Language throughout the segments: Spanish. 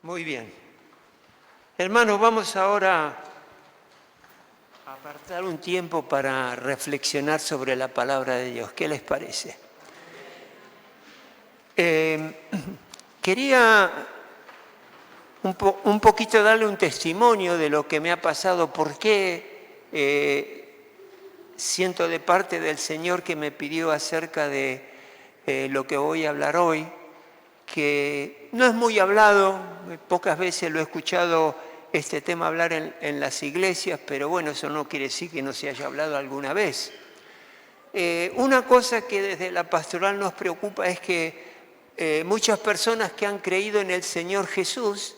Muy bien. Hermanos, vamos ahora a apartar un tiempo para reflexionar sobre la palabra de Dios. ¿Qué les parece? Quería un poquito darle un testimonio de lo que me ha pasado, por qué siento de parte del Señor que me pidió acerca de lo que voy a hablar hoy, que no es muy hablado, pocas veces lo he escuchado este tema hablar en las iglesias, pero bueno, eso no quiere decir que no se haya hablado alguna vez. Una cosa que desde la pastoral nos preocupa es que muchas personas que han creído en el Señor Jesús,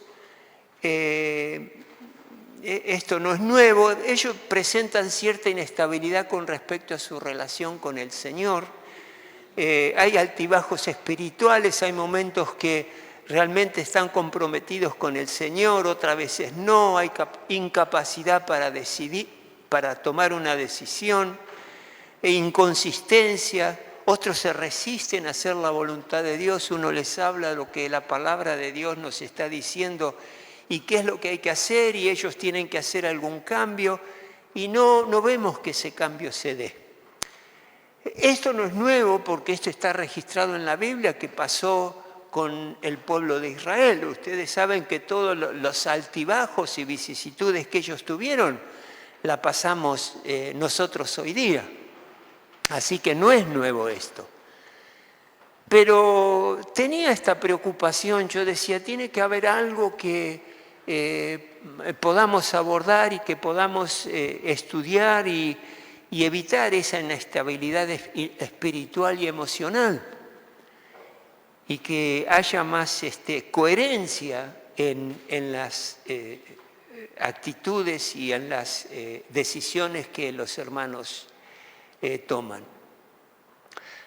esto no es nuevo, ellos presentan cierta inestabilidad con respecto a su relación con el Señor. Hay altibajos espirituales, hay momentos que realmente están comprometidos con el Señor, otras veces no, hay incapacidad para decidir, para tomar una decisión, e inconsistencia, otros se resisten a hacer la voluntad de Dios, uno les habla lo que la palabra de Dios nos está diciendo y qué es lo que hay que hacer, y ellos tienen que hacer algún cambio, y no vemos que ese cambio se dé. Esto no es nuevo porque esto está registrado en la Biblia, que pasó con el pueblo de Israel. Ustedes saben que todos los altibajos y vicisitudes que ellos tuvieron la pasamos nosotros hoy día. Así que no es nuevo esto. Pero tenía esta preocupación, yo decía, tiene que haber algo que podamos abordar y que podamos estudiar y evitar esa inestabilidad espiritual y emocional, y que haya más coherencia en las actitudes y en las decisiones que los hermanos toman.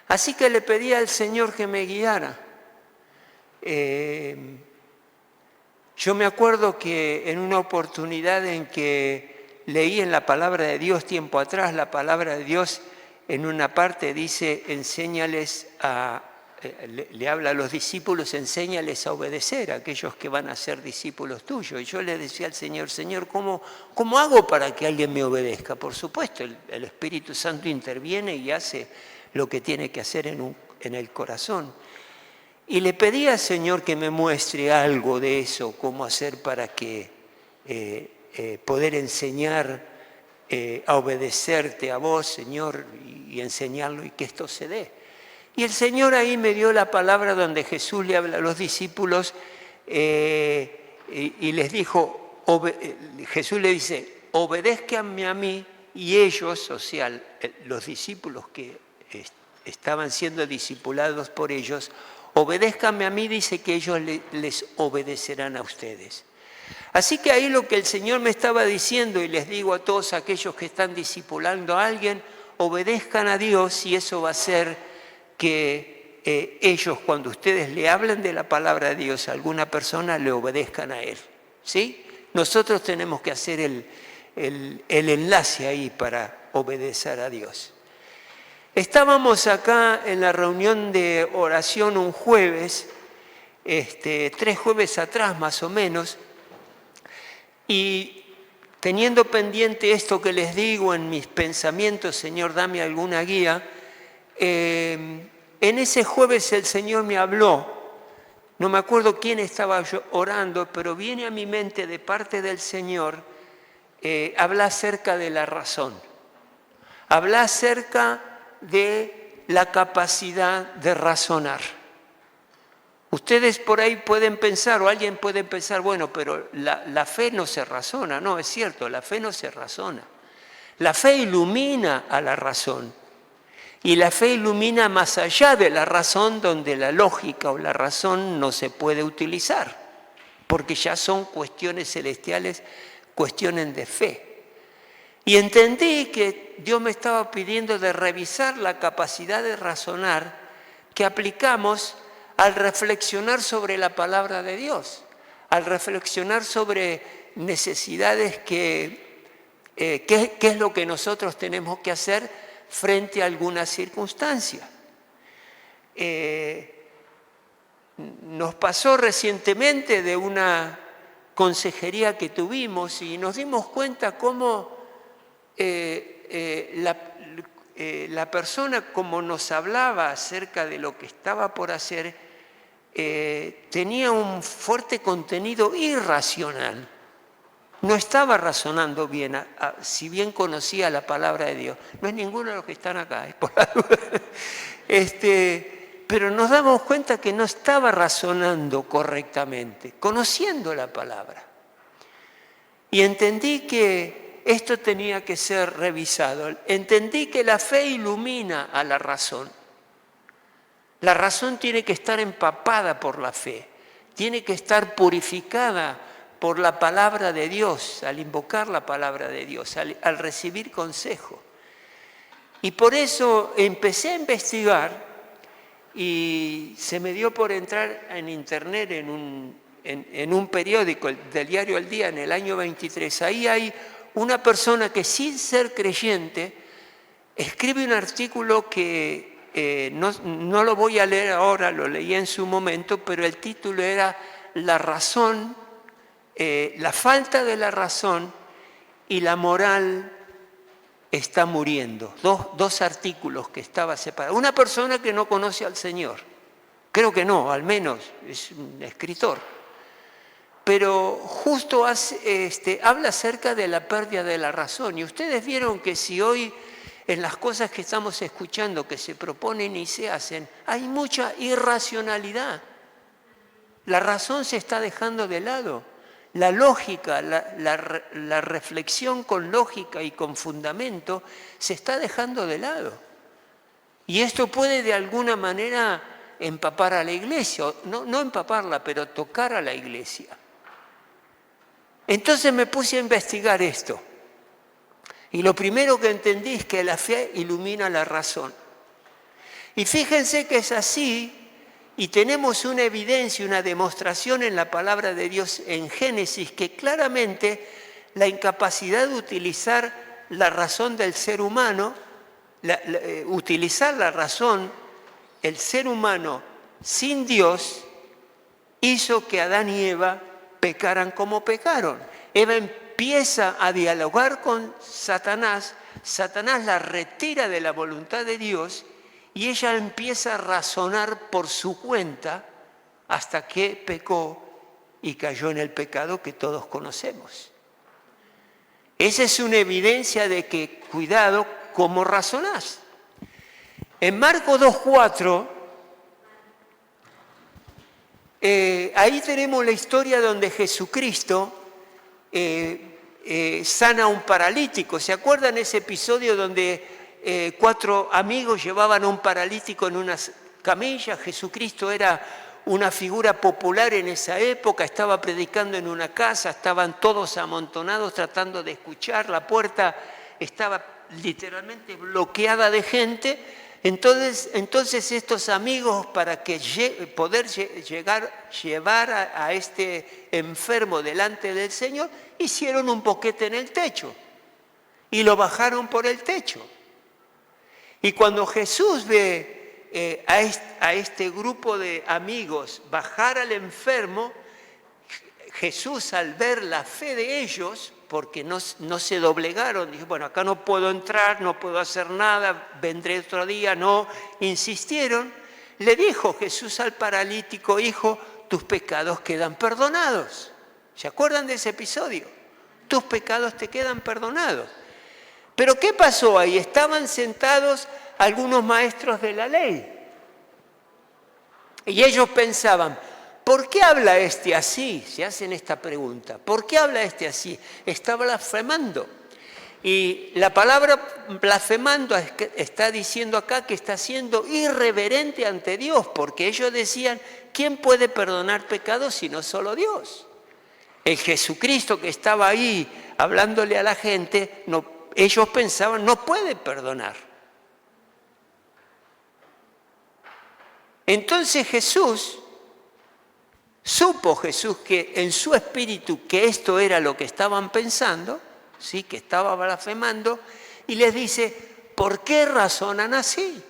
Así que le pedí al Señor que me guiara. Yo me acuerdo que en una oportunidad en que leí en la palabra de Dios tiempo atrás, la palabra de Dios en una parte dice, enséñales le habla a los discípulos, enséñales a obedecer a aquellos que van a ser discípulos tuyos. Y yo le decía al Señor, Señor, ¿cómo hago para que alguien me obedezca? Por supuesto, el Espíritu Santo interviene y hace lo que tiene que hacer en el corazón. Y le pedí al Señor que me muestre algo de eso, cómo hacer para que poder enseñar a obedecerte a vos, Señor, y enseñarlo y que esto se dé. Y el Señor ahí me dio la palabra donde Jesús le habla a los discípulos y les dijo, Jesús le dice, obedézcanme a mí, y ellos, o sea, los discípulos que estaban siendo discipulados por ellos, obedézcanme a mí, dice que ellos les obedecerán a ustedes. Así que ahí lo que el Señor me estaba diciendo, y les digo a todos aquellos que están discipulando a alguien, obedezcan a Dios, y eso va a hacer que ellos, cuando ustedes le hablan de la palabra de Dios a alguna persona, le obedezcan a Él. ¿Sí? Nosotros tenemos que hacer el enlace ahí para obedecer a Dios. Estábamos acá en la reunión de oración un jueves, 3 jueves atrás más o menos, y teniendo pendiente esto que les digo en mis pensamientos, Señor, dame alguna guía, en ese jueves el Señor me habló, no me acuerdo quién estaba yo orando, pero viene a mi mente de parte del Señor, habla acerca de la razón, habla acerca de la capacidad de razonar. Ustedes por ahí pueden pensar, o alguien puede pensar, bueno, pero la fe no se razona. No, es cierto, la fe no se razona. La fe ilumina a la razón. Y la fe ilumina más allá de la razón, donde la lógica o la razón no se puede utilizar, porque ya son cuestiones celestiales, cuestiones de fe. Y entendí que Dios me estaba pidiendo de revisar la capacidad de razonar que aplicamos al reflexionar sobre la palabra de Dios, al reflexionar sobre necesidades qué es lo que nosotros tenemos que hacer frente a alguna circunstancia. nos pasó recientemente de una consejería que tuvimos y nos dimos cuenta cómo la persona, como nos hablaba acerca de lo que estaba por hacer, tenía un fuerte contenido irracional. No estaba razonando bien, si bien conocía la palabra de Dios. No es ninguno de los que están acá, es por la duda. Pero nos damos cuenta que no estaba razonando correctamente, conociendo la palabra. Y entendí que esto tenía que ser revisado. Entendí que la fe ilumina a la razón. La razón tiene que estar empapada por la fe, tiene que estar purificada por la palabra de Dios, al invocar la palabra de Dios, al recibir consejo. Y por eso empecé a investigar y se me dio por entrar en internet en un periódico, del diario El Día, en el año 23. Ahí hay una persona que, sin ser creyente, escribe un artículo que no lo voy a leer ahora, lo leí en su momento, pero el título era La razón, la falta de la razón y la moral está muriendo. Dos artículos que estaba separados. Una persona que no conoce al Señor, creo que no, al menos es un escritor, pero justo habla acerca de la pérdida de la razón. Y ustedes vieron que si hoy en las cosas que estamos escuchando, que se proponen y se hacen, hay mucha irracionalidad. La razón se está dejando de lado. La lógica, la reflexión con lógica y con fundamento se está dejando de lado. Y esto puede de alguna manera empapar a la iglesia, no empaparla, pero tocar a la iglesia. Entonces me puse a investigar esto. Y lo primero que entendí es que la fe ilumina la razón. Y fíjense que es así. Y tenemos una evidencia, una demostración en la palabra de Dios en Génesis que claramente la incapacidad de utilizar la razón del ser humano, utilizar la razón, el ser humano sin Dios, hizo que Adán y Eva pecaran como pecaron. Eva empieza a dialogar con Satanás, Satanás la retira de la voluntad de Dios y ella empieza a razonar por su cuenta hasta que pecó y cayó en el pecado que todos conocemos. Esa es una evidencia de que, cuidado, ¿cómo razonás? En Marcos 2:4, ahí tenemos la historia donde Jesucristo sana a un paralítico. ¿Se acuerdan ese episodio donde 4 amigos llevaban a un paralítico en unas camillas? Jesucristo era una figura popular en esa época, estaba predicando en una casa, estaban todos amontonados tratando de escuchar, la puerta estaba literalmente bloqueada de gente. Entonces estos amigos, para que poder llevar a este enfermo delante del Señor, hicieron un boquete en el techo y lo bajaron por el techo. Y cuando Jesús ve a este grupo de amigos bajar al enfermo, Jesús, al ver la fe de ellos, porque no se doblegaron, dijo, bueno, acá no puedo entrar, no puedo hacer nada, vendré otro día, no insistieron, le dijo Jesús al paralítico, hijo, tus pecados quedan perdonados. ¿Se acuerdan de ese episodio? Tus pecados te quedan perdonados. Pero ¿qué pasó ahí? Estaban sentados algunos maestros de la ley. Y ellos pensaban, ¿por qué habla este así? Se hacen esta pregunta. ¿Por qué habla este así? Está blasfemando. Y la palabra blasfemando está diciendo acá que está siendo irreverente ante Dios, porque ellos decían, ¿quién puede perdonar pecados sino solo Dios? El Jesucristo que estaba ahí hablándole a la gente, ellos pensaban, no puede perdonar. Entonces supo Jesús que en su espíritu que esto era lo que estaban pensando, ¿sí? Que estaba blasfemando, y les dice, ¿por qué razonan así?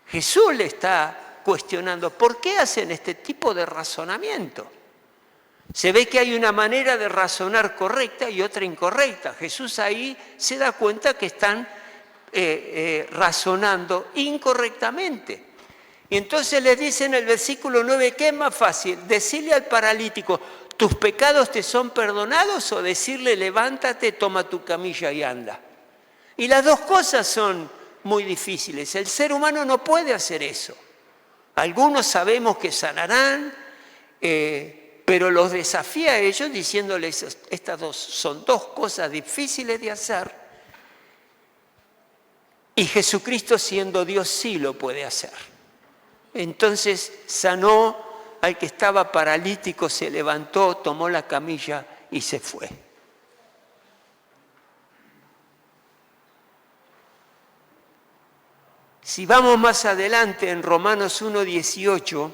Jesús le está cuestionando, ¿por qué hacen este tipo de razonamiento? Se ve que hay una manera de razonar correcta y otra incorrecta. Jesús ahí se da cuenta que están razonando incorrectamente. Y entonces les dice en el versículo 9, ¿qué es más fácil? Decirle al paralítico, ¿tus pecados te son perdonados? O decirle, levántate, toma tu camilla y anda. Y las dos cosas son muy difíciles. El ser humano no puede hacer eso. Algunos sabemos que sanarán, pero los desafía a ellos diciéndoles, estas son dos cosas difíciles de hacer. Y Jesucristo, siendo Dios, sí lo puede hacer. Entonces sanó al que estaba paralítico, se levantó, tomó la camilla y se fue. Si vamos más adelante en Romanos 1:18,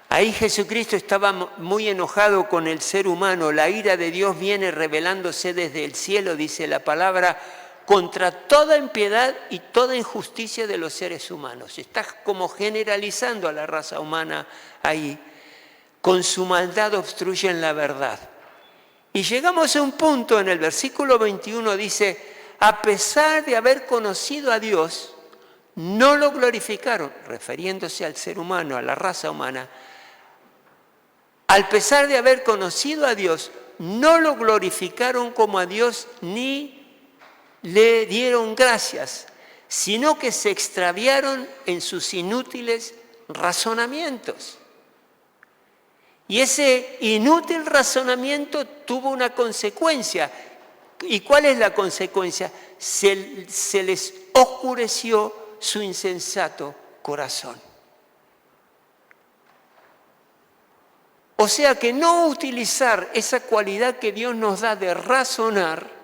ahí Jesucristo estaba muy enojado con el ser humano. La ira de Dios viene revelándose desde el cielo, dice la palabra, contra toda impiedad y toda injusticia de los seres humanos. Está como generalizando a la raza humana ahí. Con su maldad obstruyen la verdad. Y llegamos a un punto en el versículo 21, dice, a pesar de haber conocido a Dios, no lo glorificaron, refiriéndose al ser humano, a la raza humana. Al pesar de haber conocido a Dios, no lo glorificaron como a Dios ni le dieron gracias, sino que se extraviaron en sus inútiles razonamientos. Y ese inútil razonamiento tuvo una consecuencia. ¿Y cuál es la consecuencia? Se les oscureció su insensato corazón. O sea que no utilizar esa cualidad que Dios nos da de razonar,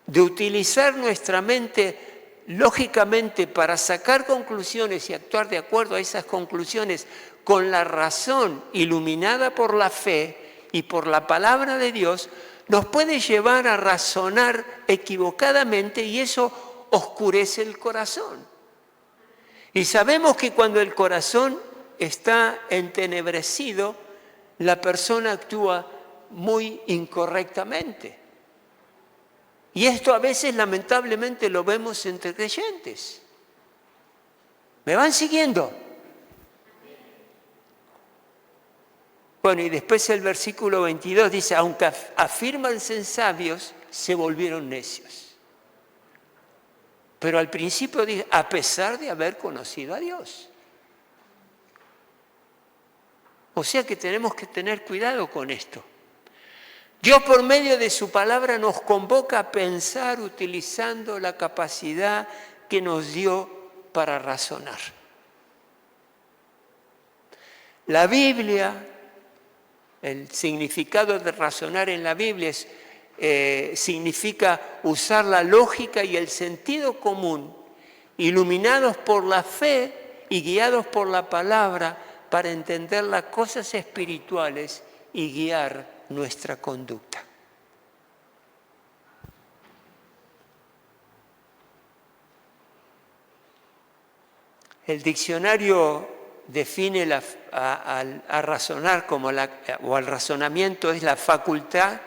de utilizar nuestra mente lógicamente para sacar conclusiones y actuar de acuerdo a esas conclusiones con la razón iluminada por la fe y por la palabra de Dios, nos puede llevar a razonar equivocadamente y eso oscurece el corazón. Y sabemos que cuando el corazón está entenebrecido, la persona actúa muy incorrectamente. Y esto a veces lamentablemente lo vemos entre creyentes. ¿Me van siguiendo? Bueno, y después el versículo 22 dice, aunque afirman ser sabios, se volvieron necios. Pero al principio dice, a pesar de haber conocido a Dios. O sea que tenemos que tener cuidado con esto. Dios por medio de su palabra nos convoca a pensar utilizando la capacidad que nos dio para razonar. La Biblia, el significado de razonar en la Biblia significa usar la lógica y el sentido común, iluminados por la fe y guiados por la palabra para entender las cosas espirituales y guiar nuestra conducta. El diccionario define a razonar o al razonamiento es la facultad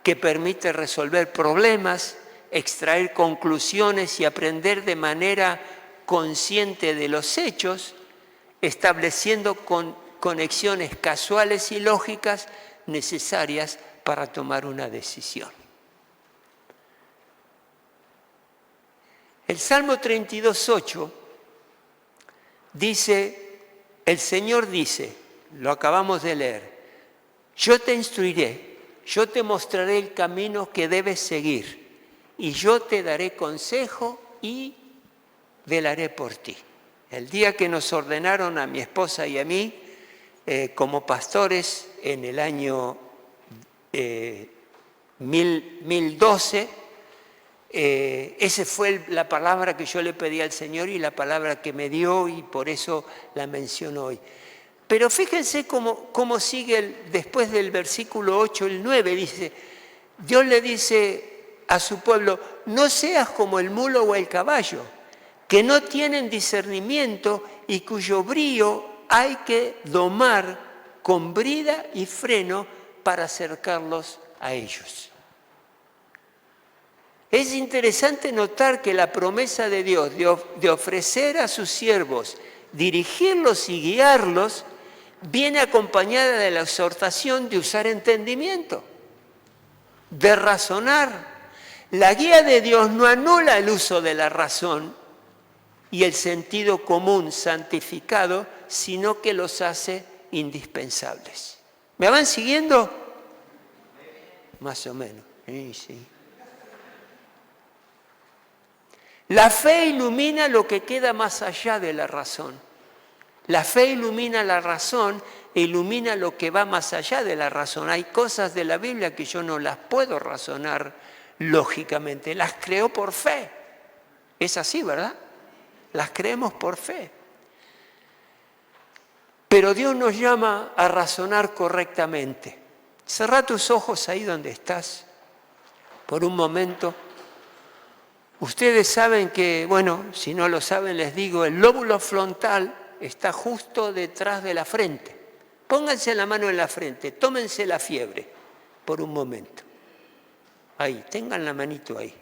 que permite resolver problemas, extraer conclusiones y aprender de manera consciente de los hechos, estableciendo conexiones casuales y lógicas necesarias para tomar una decisión. El Salmo 32:8 dice, el Señor dice, lo acabamos de leer, yo te instruiré, yo te mostraré el camino que debes seguir y yo te daré consejo y velaré por ti. El día que nos ordenaron a mi esposa y a mí como pastores en el año 1012, esa fue la palabra que yo le pedí al Señor y la palabra que me dio y por eso la menciono hoy. Pero fíjense cómo sigue después del versículo 8, el 9, dice, Dios le dice a su pueblo, no seas como el mulo o el caballo, que no tienen discernimiento y cuyo brío hay que domar con brida y freno para acercarlos a ellos. Es interesante notar que la promesa de Dios de ofrecer a sus siervos, dirigirlos y guiarlos, viene acompañada de la exhortación de usar entendimiento, de razonar. La guía de Dios no anula el uso de la razón y el sentido común santificado, sino que los hace indispensables. ¿Me van siguiendo? Más o menos. Sí. La fe ilumina lo que queda más allá de la razón. La fe ilumina la razón e ilumina lo que va más allá de la razón. Hay cosas de la Biblia que yo no las puedo razonar lógicamente, las creo por fe. Es así, ¿verdad? Las creemos por fe. Pero Dios nos llama a razonar correctamente. Cerrá tus ojos ahí donde estás por un momento. Ustedes saben que, bueno, si no lo saben les digo, el lóbulo frontal está justo detrás de la frente. Pónganse la mano en la frente, tómense la fiebre por un momento. Ahí, tengan la manito ahí.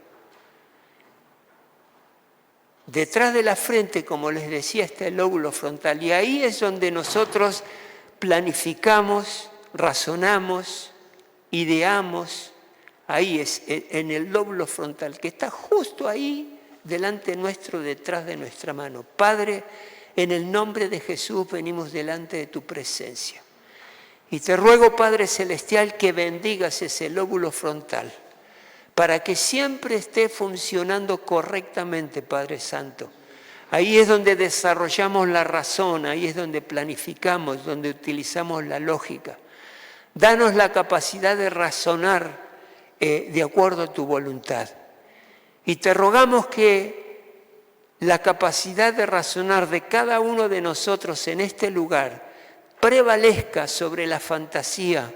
Detrás de la frente, como les decía, está el lóbulo frontal y ahí es donde nosotros planificamos, razonamos, ideamos. Ahí es, en el lóbulo frontal, que está justo ahí delante nuestro, detrás de nuestra mano. Padre, en el nombre de Jesús venimos delante de tu presencia. Y te ruego, Padre Celestial, que bendigas ese lóbulo frontal, para que siempre esté funcionando correctamente, Padre Santo. Ahí es donde desarrollamos la razón, ahí es donde planificamos, donde utilizamos la lógica. Danos la capacidad de razonar de acuerdo a tu voluntad. Y te rogamos que la capacidad de razonar de cada uno de nosotros en este lugar prevalezca sobre la fantasía,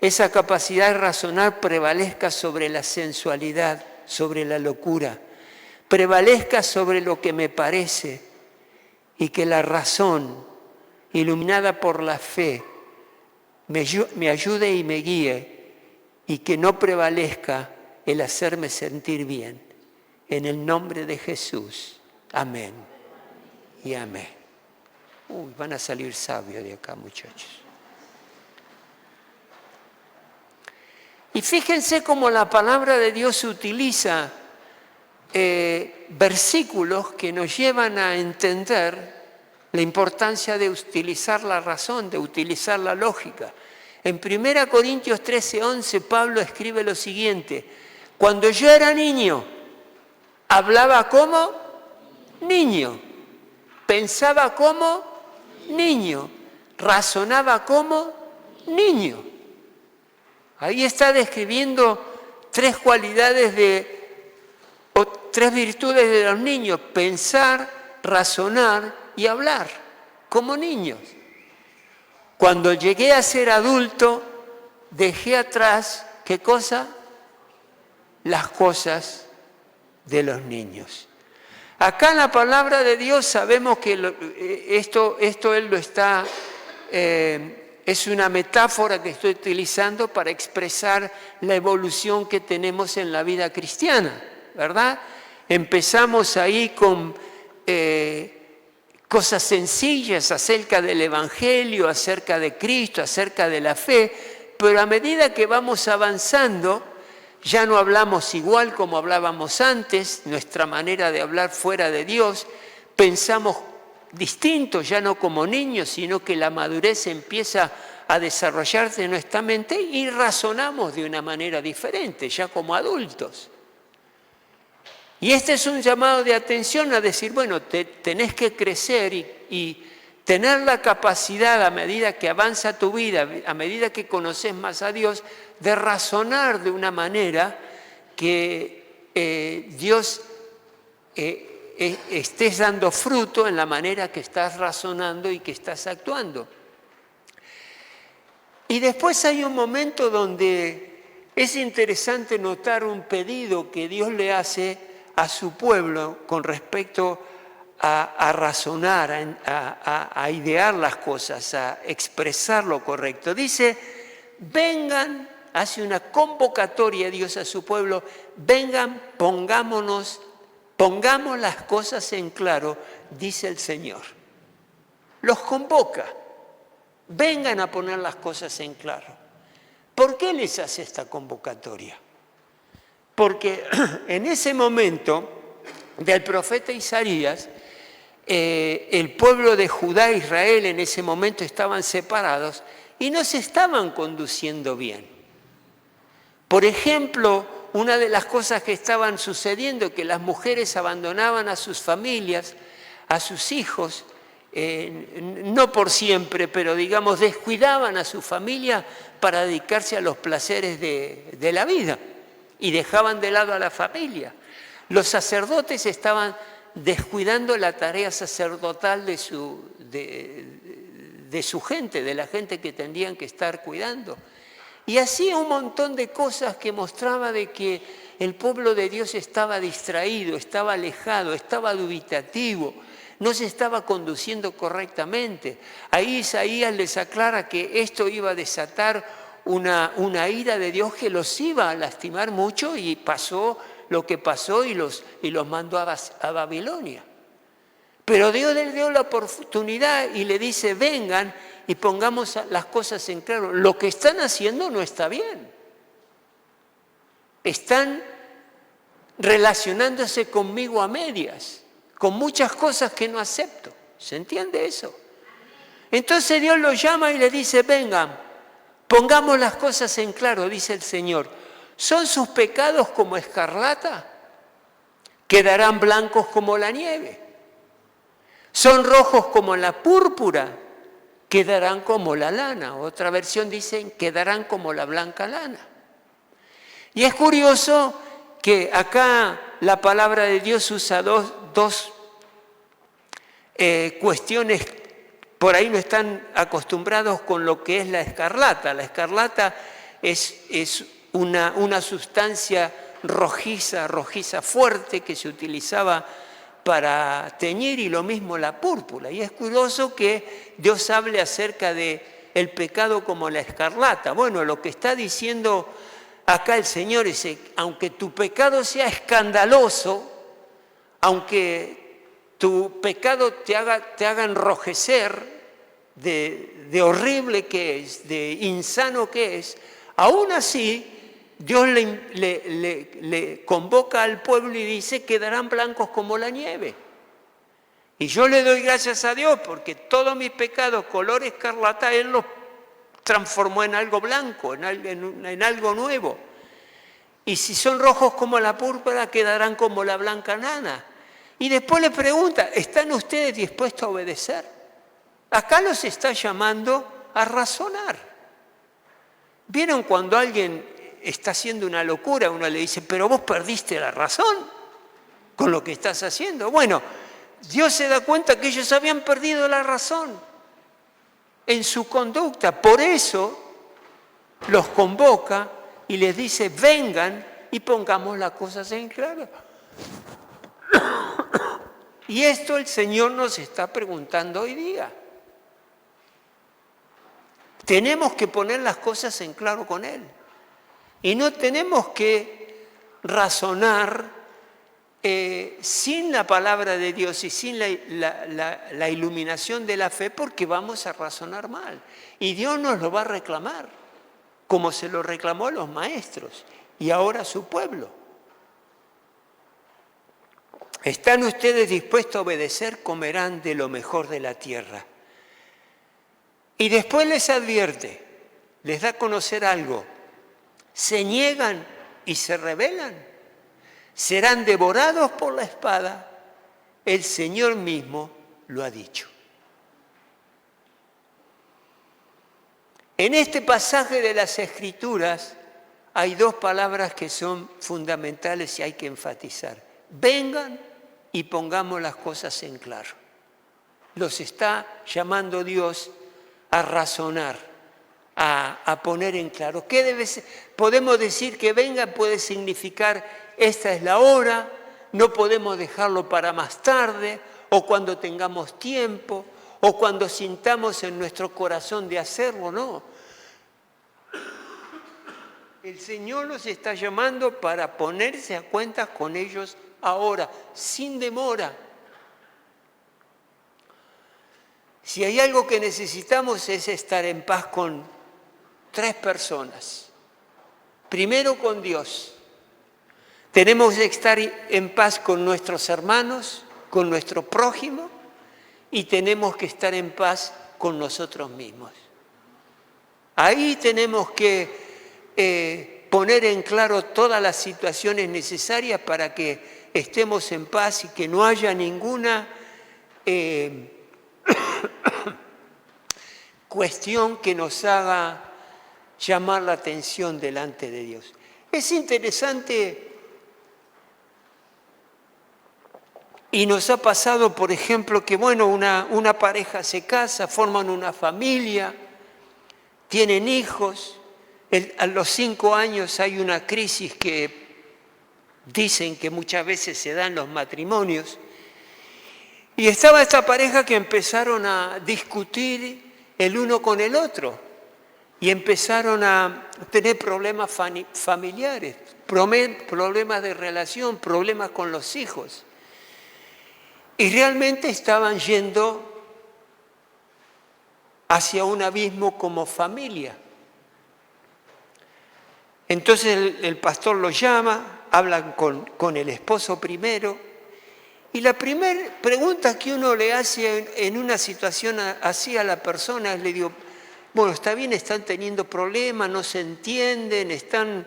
esa capacidad de razonar prevalezca sobre la sensualidad, sobre la locura, prevalezca sobre lo que me parece y que la razón, iluminada por la fe, me ayude y me guíe y que no prevalezca el hacerme sentir bien. En el nombre de Jesús. Amén y amén. Uy, van a salir sabios de acá, muchachos. Y fíjense cómo la palabra de Dios utiliza versículos que nos llevan a entender la importancia de utilizar la razón, de utilizar la lógica. En 1 Corintios 13:11 Pablo escribe lo siguiente: cuando yo era niño, hablaba como niño, pensaba como niño, razonaba como niño. Ahí está describiendo tres cualidades o tres virtudes de los niños: pensar, razonar y hablar como niños. Cuando llegué a ser adulto, dejé atrás, ¿qué cosa? Las cosas de los niños. Acá en la palabra de Dios sabemos que esto Él lo está, es una metáfora que estoy utilizando para expresar la evolución que tenemos en la vida cristiana, ¿verdad? Empezamos ahí con cosas sencillas acerca del Evangelio, acerca de Cristo, acerca de la fe, pero a medida que vamos avanzando, ya no hablamos igual como hablábamos antes, nuestra manera de hablar fuera de Dios, pensamos distinto, ya no como niños, sino que la madurez empieza a desarrollarse en nuestra mente y razonamos de una manera diferente, ya como adultos. Y este es un llamado de atención a decir, bueno, tenés que crecer y tener la capacidad a medida que avanza tu vida, a medida que conoces más a Dios, de razonar de una manera que Dios estés dando fruto en la manera que estás razonando y que estás actuando. Y después hay un momento donde es interesante notar un pedido que Dios le hace a su pueblo con respecto a razonar, a idear las cosas, a expresar lo correcto. Dice, vengan, hace una convocatoria Dios a su pueblo, vengan, pongamos las cosas en claro, dice el Señor. Los convoca, vengan a poner las cosas en claro. ¿Por qué les hace esta convocatoria? Porque en ese momento del profeta Isaías, el pueblo de Judá e Israel en ese momento estaban separados y no se estaban conduciendo bien. Por ejemplo, una de las cosas que estaban sucediendo, que las mujeres abandonaban a sus familias, a sus hijos, no por siempre, pero digamos descuidaban a su familia para dedicarse a los placeres de la vida y dejaban de lado a la familia. Los sacerdotes estaban descuidando la tarea sacerdotal de su gente, de la gente que tendrían que estar cuidando. Y hacía un montón de cosas que mostraba de que el pueblo de Dios estaba distraído, estaba alejado, estaba dubitativo, no se estaba conduciendo correctamente. Ahí Isaías les aclara que esto iba a desatar una ira de Dios que los iba a lastimar mucho, y pasó lo que pasó y los mandó a Babilonia. Pero Dios les dio la oportunidad y le dice, vengan y pongamos las cosas en claro. Lo que están haciendo no está bien. Están relacionándose conmigo a medias, con muchas cosas que no acepto. ¿Se entiende eso? Entonces Dios los llama y le dice, vengan, pongamos las cosas en claro, dice el Señor. ¿Son sus pecados como escarlata? Quedarán blancos como la nieve. ¿Son rojos como la púrpura? Quedarán como la lana. Otra versión dice, quedarán como la blanca lana. Y es curioso que acá la palabra de Dios usa dos cuestiones. Por ahí no están acostumbrados con lo que es la escarlata. La escarlata es una sustancia rojiza fuerte que se utilizaba para teñir, y lo mismo la púrpura. Y es curioso que Dios hable acerca de el pecado como la escarlata. Bueno, lo que está diciendo acá el Señor es, aunque tu pecado sea escandaloso, aunque tu pecado te haga enrojecer de horrible que es, de insano que es, aún así Dios le convoca al pueblo y dice, quedarán blancos como la nieve. Y yo le doy gracias a Dios porque todos mis pecados, color escarlata, Él los transformó en algo blanco, en algo nuevo. Y si son rojos como la púrpura, quedarán como la blanca lana. Y después le pregunta, ¿están ustedes dispuestos a obedecer? Acá los está llamando a razonar. ¿Vieron cuando alguien está haciendo una locura? Uno le dice, pero vos perdiste la razón con lo que estás haciendo. Bueno, Dios se da cuenta que ellos habían perdido la razón en su conducta. Por eso los convoca y les dice, vengan y pongamos las cosas en claro. Y esto el Señor nos está preguntando hoy día. Tenemos que poner las cosas en claro con Él. Y no tenemos que razonar sin la palabra de Dios y sin la iluminación de la fe, porque vamos a razonar mal. Y Dios nos lo va a reclamar, como se lo reclamó a los maestros y ahora a su pueblo. ¿Están ustedes dispuestos a obedecer? Comerán de lo mejor de la tierra. Y después les advierte, les da a conocer algo. Se niegan y se rebelan, serán devorados por la espada. El Señor mismo lo ha dicho. En este pasaje de las Escrituras hay dos palabras que son fundamentales y hay que enfatizar. Vengan y pongamos las cosas en claro. Los está llamando Dios a razonar, a poner en claro. ¿Qué debe ser? Podemos decir que venga puede significar esta es la hora, no podemos dejarlo para más tarde, o cuando tengamos tiempo, o cuando sintamos en nuestro corazón de hacerlo, no. El Señor los está llamando para ponerse a cuentas con ellos ahora, sin demora. Si hay algo que necesitamos es estar en paz con 3 personas. Primero con Dios. Tenemos que estar en paz con nuestros hermanos, con nuestro prójimo, y tenemos que estar en paz con nosotros mismos. Ahí tenemos que poner en claro todas las situaciones necesarias para que estemos en paz y que no haya ninguna cuestión que nos haga llamar la atención delante de Dios. Es interesante y nos ha pasado, por ejemplo, que una pareja se casa, forman una familia, tienen hijos, a los 5 años hay una crisis que dicen que muchas veces se da en los matrimonios, y estaba esta pareja que empezaron a discutir el uno con el otro y empezaron a tener problemas familiares, problemas de relación, problemas con los hijos. Y realmente estaban yendo hacia un abismo como familia. Entonces el pastor los llama, hablan con el esposo primero, y la primera pregunta que uno le hace en una situación así a la persona es, le digo, bueno, está bien, están teniendo problemas, no se entienden, están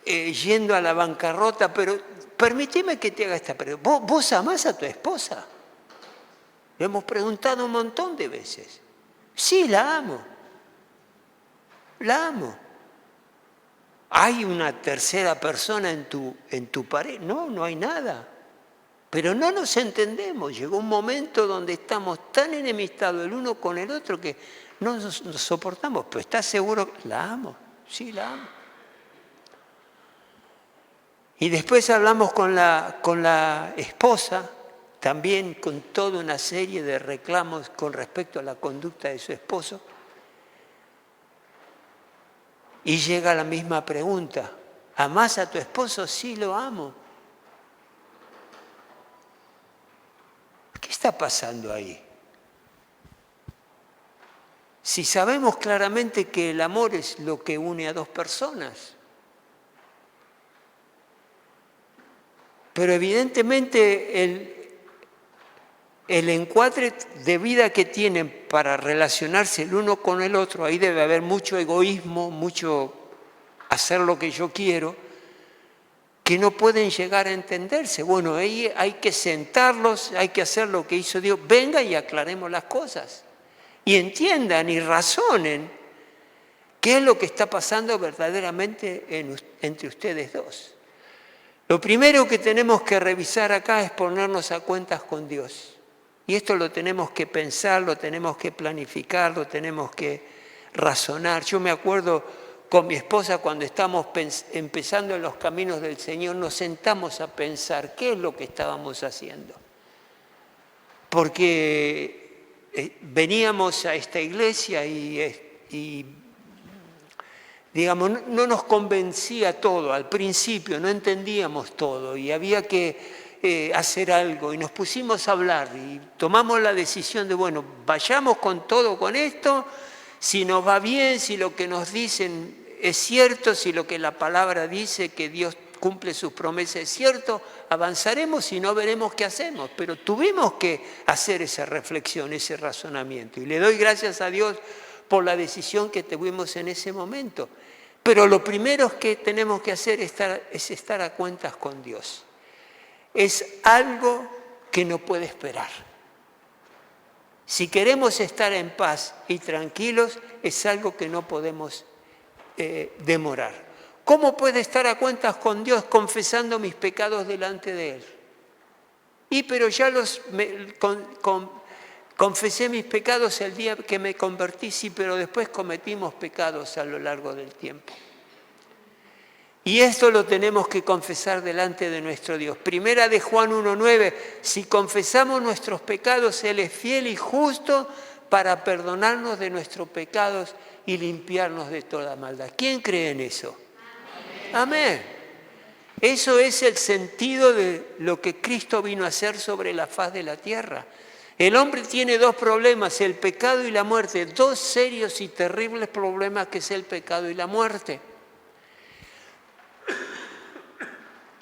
yendo a la bancarrota, pero permíteme que te haga esta pregunta. ¿Vos amás a tu esposa? Le hemos preguntado un montón de veces. Sí, la amo. La amo. ¿Hay una tercera persona en tu pareja? No hay nada. Pero no nos entendemos. Llegó un momento donde estamos tan enemistados el uno con el otro que no nos soportamos. ¿Pero estás seguro? La amo. Sí, la amo. Y después hablamos con la esposa, también con toda una serie de reclamos con respecto a la conducta de su esposo. Y llega la misma pregunta. ¿Amás a tu esposo? Sí, lo amo. ¿Qué está pasando ahí? Si sabemos claramente que el amor es lo que une a 2 personas. Pero evidentemente el encuadre de vida que tienen para relacionarse el uno con el otro, ahí debe haber mucho egoísmo, mucho hacer lo que yo quiero, que no pueden llegar a entenderse. Bueno, ahí hay que sentarlos, hay que hacer lo que hizo Dios. Venga y aclaremos las cosas. Y entiendan y razonen qué es lo que está pasando verdaderamente entre ustedes dos. Lo primero que tenemos que revisar acá es ponernos a cuentas con Dios. Y esto lo tenemos que pensar, lo tenemos que planificar, lo tenemos que razonar. Yo me acuerdo con mi esposa cuando estamos empezando en los caminos del Señor, nos sentamos a pensar qué es lo que estábamos haciendo. Porque veníamos a esta iglesia y digamos, no nos convencía todo, al principio no entendíamos todo y había que hacer algo y nos pusimos a hablar y tomamos la decisión de, bueno, vayamos con todo con esto, si nos va bien, si lo que nos dicen es cierto, si lo que la palabra dice que Dios cumple sus promesas es cierto, avanzaremos y no veremos qué hacemos, pero tuvimos que hacer esa reflexión, ese razonamiento y le doy gracias a Dios por la decisión que tuvimos en ese momento. Pero lo primero que tenemos que hacer es estar a cuentas con Dios. Es algo que no puede esperar. Si queremos estar en paz y tranquilos, es algo que no podemos demorar. ¿Cómo puedo estar a cuentas con Dios confesando mis pecados delante de Él? Pero ya confesé mis pecados el día que me convertí, sí, pero después cometimos pecados a lo largo del tiempo. Y esto lo tenemos que confesar delante de nuestro Dios. Primera de Juan 1:9, si confesamos nuestros pecados, Él es fiel y justo para perdonarnos de nuestros pecados y limpiarnos de toda maldad. ¿Quién cree en eso? Amén. Eso es el sentido de lo que Cristo vino a hacer sobre la faz de la tierra. El hombre tiene dos problemas, el pecado y la muerte, dos serios y terribles problemas que es el pecado y la muerte.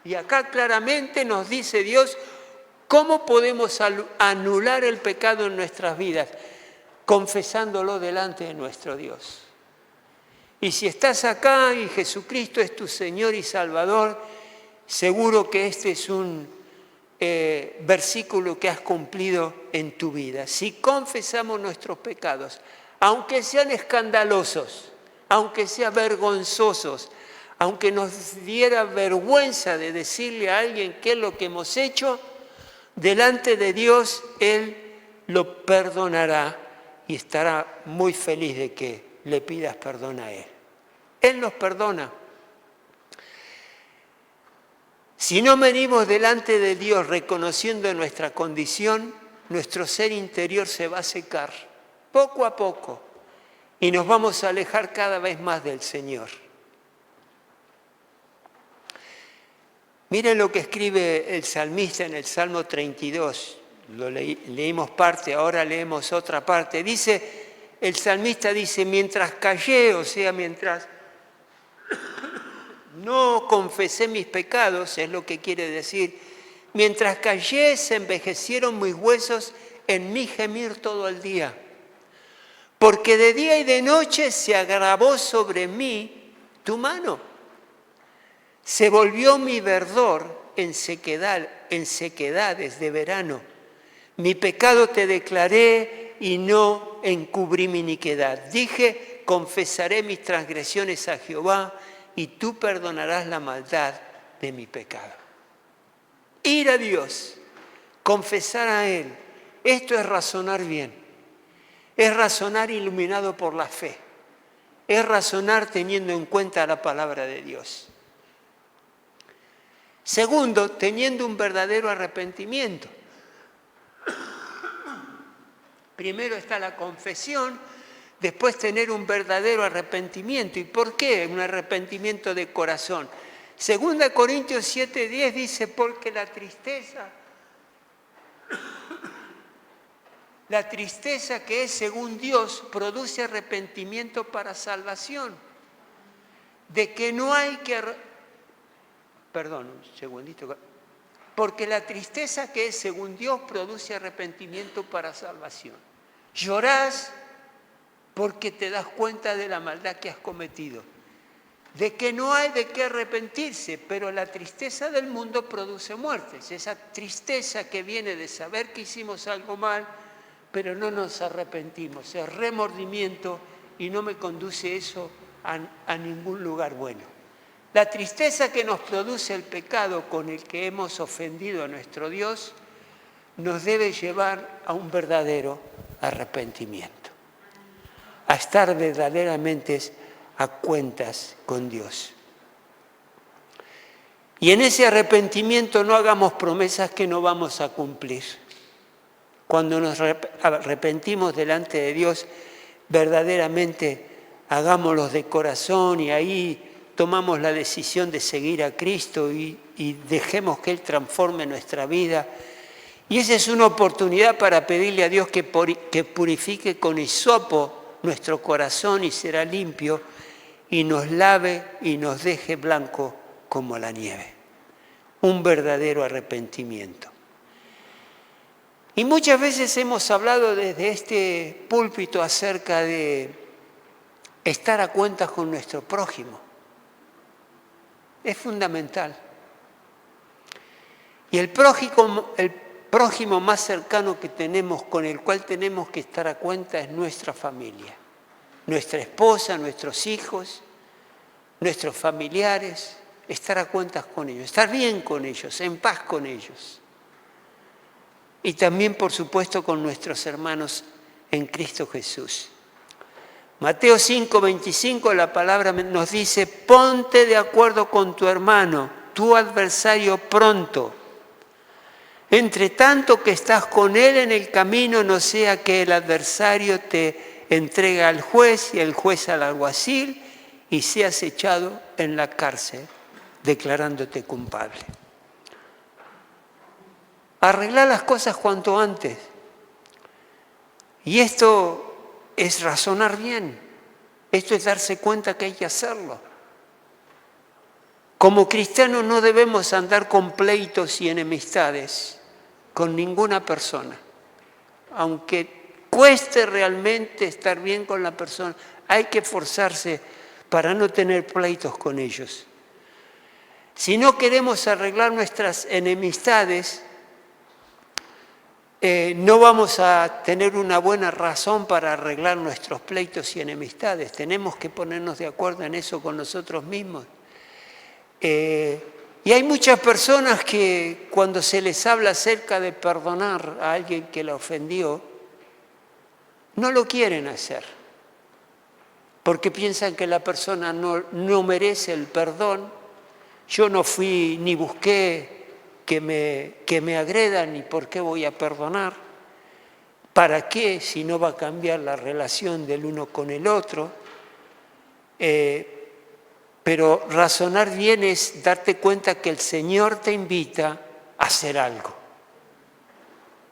Y acá claramente nos dice Dios cómo podemos anular el pecado en nuestras vidas, confesándolo delante de nuestro Dios. Y si estás acá y Jesucristo es tu Señor y Salvador, seguro que este es un versículo que has cumplido en tu vida. Si confesamos nuestros pecados, aunque sean escandalosos, aunque sean vergonzosos, aunque nos diera vergüenza de decirle a alguien qué es lo que hemos hecho, delante de Dios Él lo perdonará y estará muy feliz de que le pidas perdón a Él. Él nos perdona. Si no venimos delante de Dios reconociendo nuestra condición, nuestro ser interior se va a secar poco a poco y nos vamos a alejar cada vez más del Señor. Miren lo que escribe el salmista en el Salmo 32. Leímos parte, ahora leemos otra parte. El salmista dice, mientras callé, o sea, mientras no confesé mis pecados, es lo que quiere decir, mientras callé se envejecieron mis huesos en mi gemir todo el día. Porque de día y de noche se agravó sobre mí tu mano. Se volvió mi verdor en sequedades de verano. Mi pecado te declaré y no encubrí mi iniquidad. Dije, confesaré mis transgresiones a Jehová y tú perdonarás la maldad de mi pecado. Ir a Dios, confesar a Él, esto es razonar bien. Es razonar iluminado por la fe. Es razonar teniendo en cuenta la palabra de Dios. Segundo, teniendo un verdadero arrepentimiento. Primero está la confesión, después tener un verdadero arrepentimiento. ¿Y por qué? Un arrepentimiento de corazón. 2 Corintios 7:10 dice, porque la tristeza que es según Dios produce arrepentimiento para salvación. De que no hay que... Perdón, un segundito. Porque la tristeza que es según Dios produce arrepentimiento para salvación. Llorás porque te das cuenta de la maldad que has cometido. De que no hay de qué arrepentirse, pero la tristeza del mundo produce muertes. Esa tristeza que viene de saber que hicimos algo mal, pero no nos arrepentimos. Es remordimiento y no me conduce eso a ningún lugar bueno. La tristeza que nos produce el pecado con el que hemos ofendido a nuestro Dios nos debe llevar a un verdadero arrepentimiento, a estar verdaderamente a cuentas con Dios. Y en ese arrepentimiento no hagamos promesas que no vamos a cumplir. Cuando nos arrepentimos delante de Dios, verdaderamente hagámoslo de corazón y ahí tomamos la decisión de seguir a Cristo y dejemos que Él transforme nuestra vida. Y esa es una oportunidad para pedirle a Dios que purifique con hisopo nuestro corazón y será limpio y nos lave y nos deje blanco como la nieve. Un verdadero arrepentimiento. Y muchas veces hemos hablado desde este púlpito acerca de estar a cuentas con nuestro prójimo. Es fundamental. Y el prójimo más cercano que tenemos, con el cual tenemos que estar a cuenta, es nuestra familia. Nuestra esposa, nuestros hijos, nuestros familiares, estar a cuentas con ellos, estar bien con ellos, en paz con ellos. Y también, por supuesto, con nuestros hermanos en Cristo Jesús. Mateo 5:25, la palabra nos dice, ponte de acuerdo con tu hermano, tu adversario pronto. Entre tanto que estás con él en el camino, no sea que el adversario te entregue al juez y el juez al alguacil y seas echado en la cárcel, declarándote culpable. Arreglar las cosas cuanto antes. Y esto es razonar bien. Esto es darse cuenta que hay que hacerlo. Como cristianos no debemos andar con pleitos y enemistades con ninguna persona. Aunque cueste realmente estar bien con la persona, hay que esforzarse para no tener pleitos con ellos. Si no queremos arreglar nuestras enemistades, no vamos a tener una buena razón para arreglar nuestros pleitos y enemistades. Tenemos que ponernos de acuerdo en eso con nosotros mismos. Y hay muchas personas que cuando se les habla acerca de perdonar a alguien que la ofendió, no lo quieren hacer, porque piensan que la persona no merece el perdón. Yo no fui ni busqué que me agredan y por qué voy a perdonar. ¿Para qué si no va a cambiar la relación del uno con el otro? Pero razonar bien es darte cuenta que el Señor te invita a hacer algo,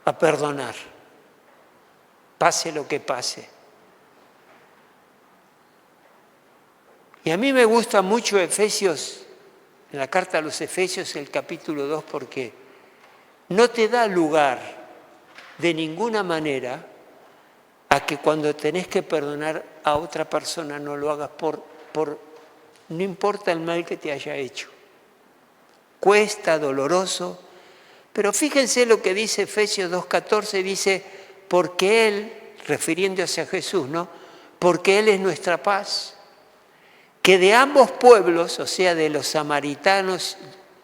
a perdonar, pase lo que pase. Y a mí me gusta mucho Efesios, en la carta a los Efesios, el capítulo 2, porque no te da lugar de ninguna manera a que cuando tenés que perdonar a otra persona no lo hagas no importa el mal que te haya hecho. Cuesta, doloroso, pero fíjense lo que dice Efesios 2:14, dice, porque Él, refiriéndose a Jesús, ¿no? Porque Él es nuestra paz, que de ambos pueblos, o sea, de los samaritanos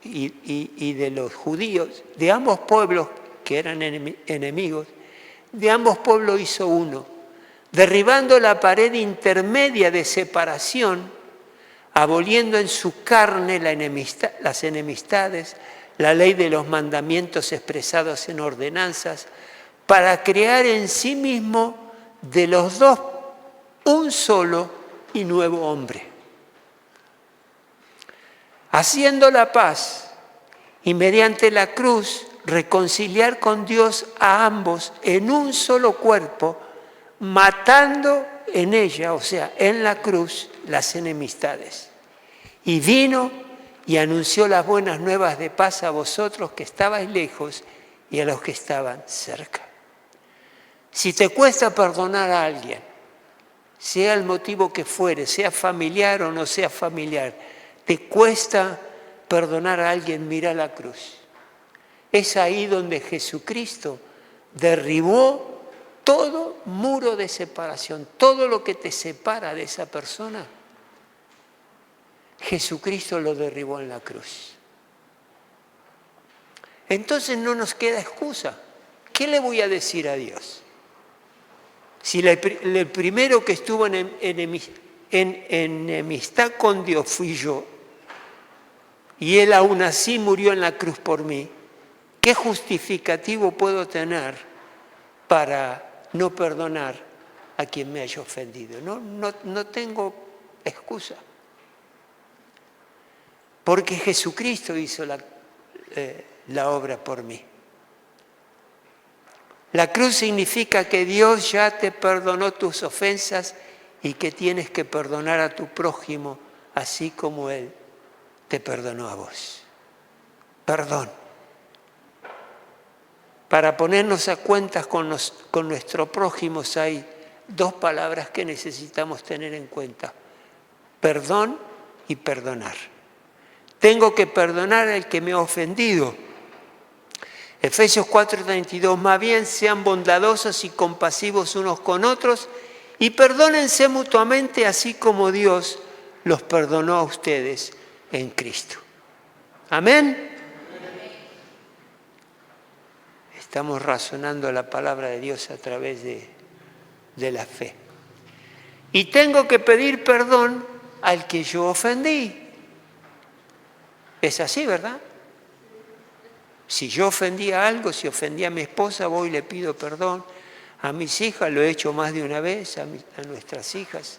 y de los judíos, de ambos pueblos que eran enemigos, de ambos pueblos hizo uno, derribando la pared intermedia de separación, aboliendo en su carne las enemistades, la ley de los mandamientos expresados en ordenanzas, para crear en sí mismo de los dos un solo y nuevo hombre, haciendo la paz y mediante la cruz reconciliar con Dios a ambos en un solo cuerpo, matando en ella, o sea, en la cruz, las enemistades. Y vino y anunció las buenas nuevas de paz a vosotros que estabais lejos y a los que estaban cerca. Si te cuesta perdonar a alguien, sea el motivo que fuere, sea familiar o no sea familiar, te cuesta perdonar a alguien, mira la cruz. Es ahí donde Jesucristo derribó todo muro de separación, todo lo que te separa de esa persona, Jesucristo lo derribó en la cruz. Entonces no nos queda excusa. ¿Qué le voy a decir a Dios? Si el primero que estuvo en enemistad con Dios fui yo, y Él aún así murió en la cruz por mí, ¿qué justificativo puedo tener para no perdonar a quien me haya ofendido? No tengo excusa. Porque Jesucristo hizo la obra por mí. La cruz significa que Dios ya te perdonó tus ofensas y que tienes que perdonar a tu prójimo así como Él te perdonó a vos. Perdón. Para ponernos a cuentas con nuestro prójimo hay dos palabras que necesitamos tener en cuenta: perdón y perdonar. Tengo que perdonar al que me ha ofendido. Efesios 4:32, más bien sean bondadosos y compasivos unos con otros y perdónense mutuamente así como Dios los perdonó a ustedes en Cristo. Amén. Estamos razonando la palabra de Dios a través de la fe. Y tengo que pedir perdón al que yo ofendí. Es así, ¿verdad? Si yo ofendí a algo, si ofendí a mi esposa, voy y le pido perdón. A mis hijas lo he hecho más de una vez, a nuestras hijas.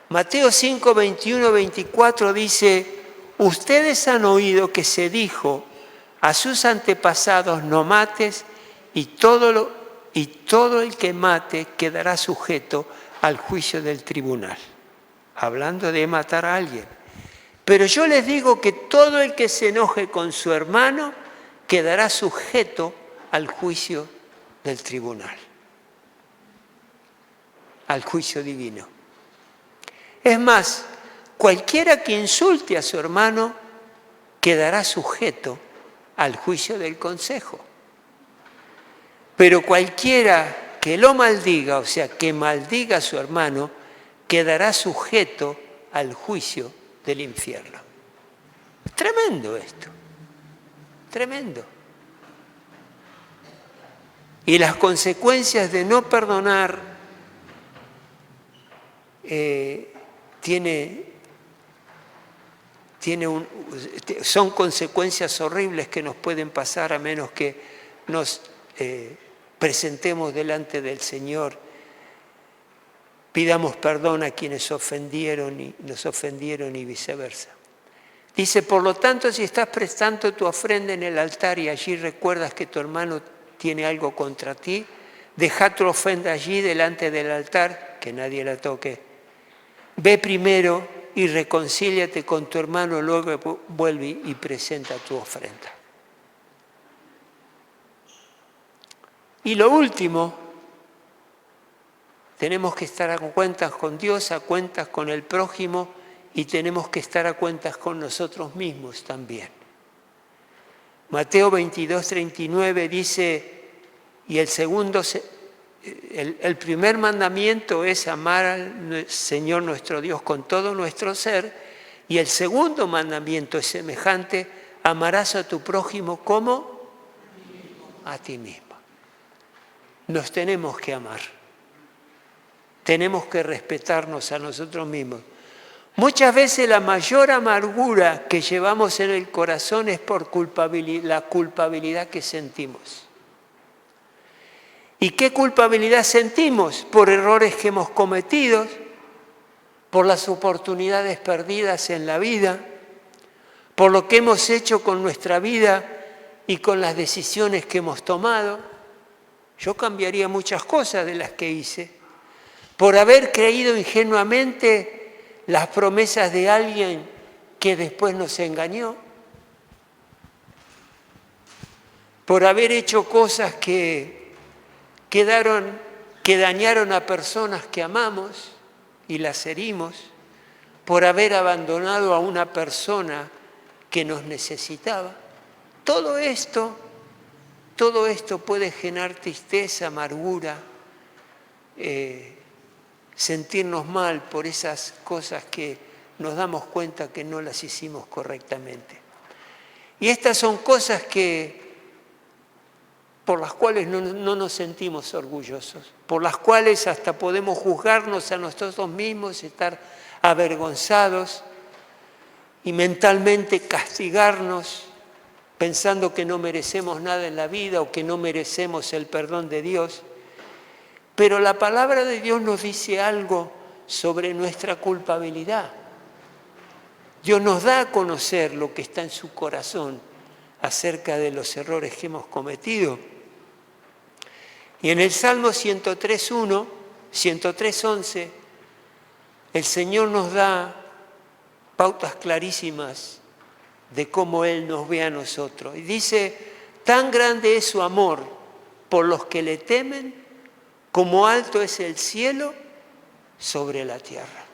Mateo 5, 21, 24 dice, ustedes han oído que se dijo a sus antepasados, no mates, y todo el que mate quedará sujeto al juicio del tribunal. Hablando de matar a alguien. Pero yo les digo que todo el que se enoje con su hermano quedará sujeto al juicio del tribunal, al juicio divino. Es más, cualquiera que insulte a su hermano quedará sujeto al juicio del consejo. Pero cualquiera que lo maldiga, o sea, que maldiga a su hermano, quedará sujeto al juicio del infierno. Tremendo esto, tremendo. Y las consecuencias de no perdonar son consecuencias horribles que nos pueden pasar a menos que nos presentemos delante del Señor, pidamos perdón a quienes nos ofendieron y viceversa. Dice, por lo tanto, si estás prestando tu ofrenda en el altar y allí recuerdas que tu hermano tiene algo contra ti, deja tu ofrenda allí delante del altar, que nadie la toque. Ve primero y reconcíliate con tu hermano, luego vuelve y presenta tu ofrenda. Y lo último, tenemos que estar a cuentas con Dios, a cuentas con el prójimo y tenemos que estar a cuentas con nosotros mismos también. Mateo 22, 39 dice, y el primer mandamiento es amar al Señor nuestro Dios con todo nuestro ser, y el segundo mandamiento es semejante, amarás a tu prójimo como a ti mismo. Nos tenemos que amar, tenemos que respetarnos a nosotros mismos. Muchas veces la mayor amargura que llevamos en el corazón es por la culpabilidad que sentimos. ¿Y qué culpabilidad sentimos? Por errores que hemos cometido, por las oportunidades perdidas en la vida, por lo que hemos hecho con nuestra vida y con las decisiones que hemos tomado. Yo cambiaría muchas cosas de las que hice, por haber creído ingenuamente las promesas de alguien que después nos engañó, por haber hecho cosas que dañaron a personas que amamos y las herimos, por haber abandonado a una persona que nos necesitaba. Todo esto puede generar tristeza, amargura, sentirnos mal por esas cosas que nos damos cuenta que no las hicimos correctamente. Y estas son cosas por las cuales no nos sentimos orgullosos, por las cuales hasta podemos juzgarnos a nosotros mismos, estar avergonzados y mentalmente castigarnos pensando que no merecemos nada en la vida o que no merecemos el perdón de Dios. Pero la palabra de Dios nos dice algo sobre nuestra culpabilidad. Dios nos da a conocer lo que está en su corazón acerca de los errores que hemos cometido. Y en el Salmo 103.1, 103.11, el Señor nos da pautas clarísimas de cómo Él nos ve a nosotros. Y dice, tan grande es su amor por los que le temen, como alto es el cielo sobre la tierra.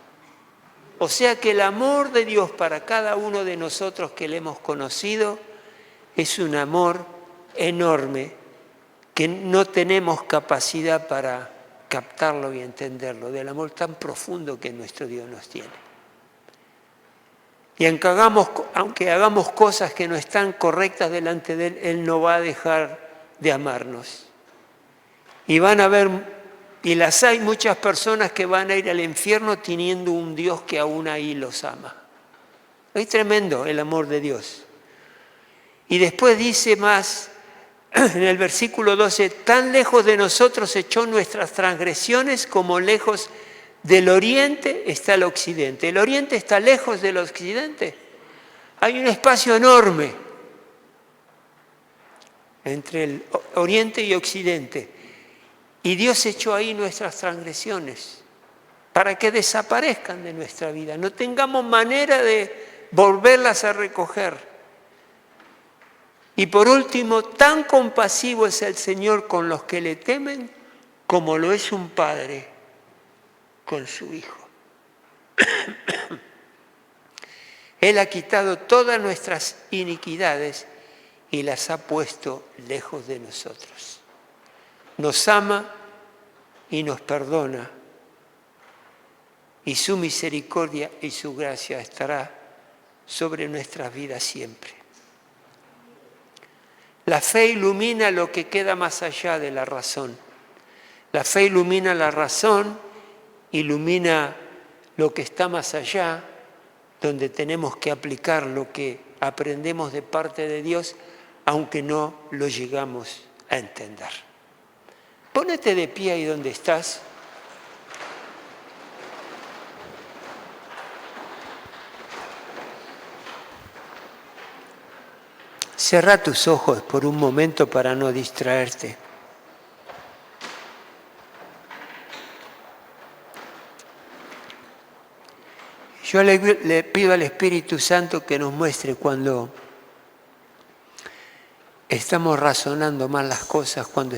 O sea que el amor de Dios para cada uno de nosotros que le hemos conocido es un amor enorme que no tenemos capacidad para captarlo y entenderlo, del amor tan profundo que nuestro Dios nos tiene. Y aunque hagamos cosas que no están correctas delante de Él, Él no va a dejar de amarnos. Y van a haber Y las hay muchas personas que van a ir al infierno teniendo un Dios que aún ahí los ama. Es tremendo el amor de Dios. Y después dice más, en el versículo 12, tan lejos de nosotros echó nuestras transgresiones como lejos del oriente está el occidente. El oriente está lejos del occidente. Hay un espacio enorme entre el oriente y occidente. Y Dios echó ahí nuestras transgresiones para que desaparezcan de nuestra vida. No tengamos manera de volverlas a recoger. Y por último, tan compasivo es el Señor con los que le temen como lo es un padre con su hijo. Él ha quitado todas nuestras iniquidades y las ha puesto lejos de nosotros. Nos ama y nos perdona, y su misericordia y su gracia estará sobre nuestras vidas siempre. La fe ilumina lo que queda más allá de la razón. La fe ilumina la razón, ilumina lo que está más allá, donde tenemos que aplicar lo que aprendemos de parte de Dios, aunque no lo llegamos a entender. Pónete de pie ahí donde estás. Cerrá tus ojos por un momento para no distraerte. Yo le pido al Espíritu Santo que nos muestre cuando estamos razonando mal las cosas, cuando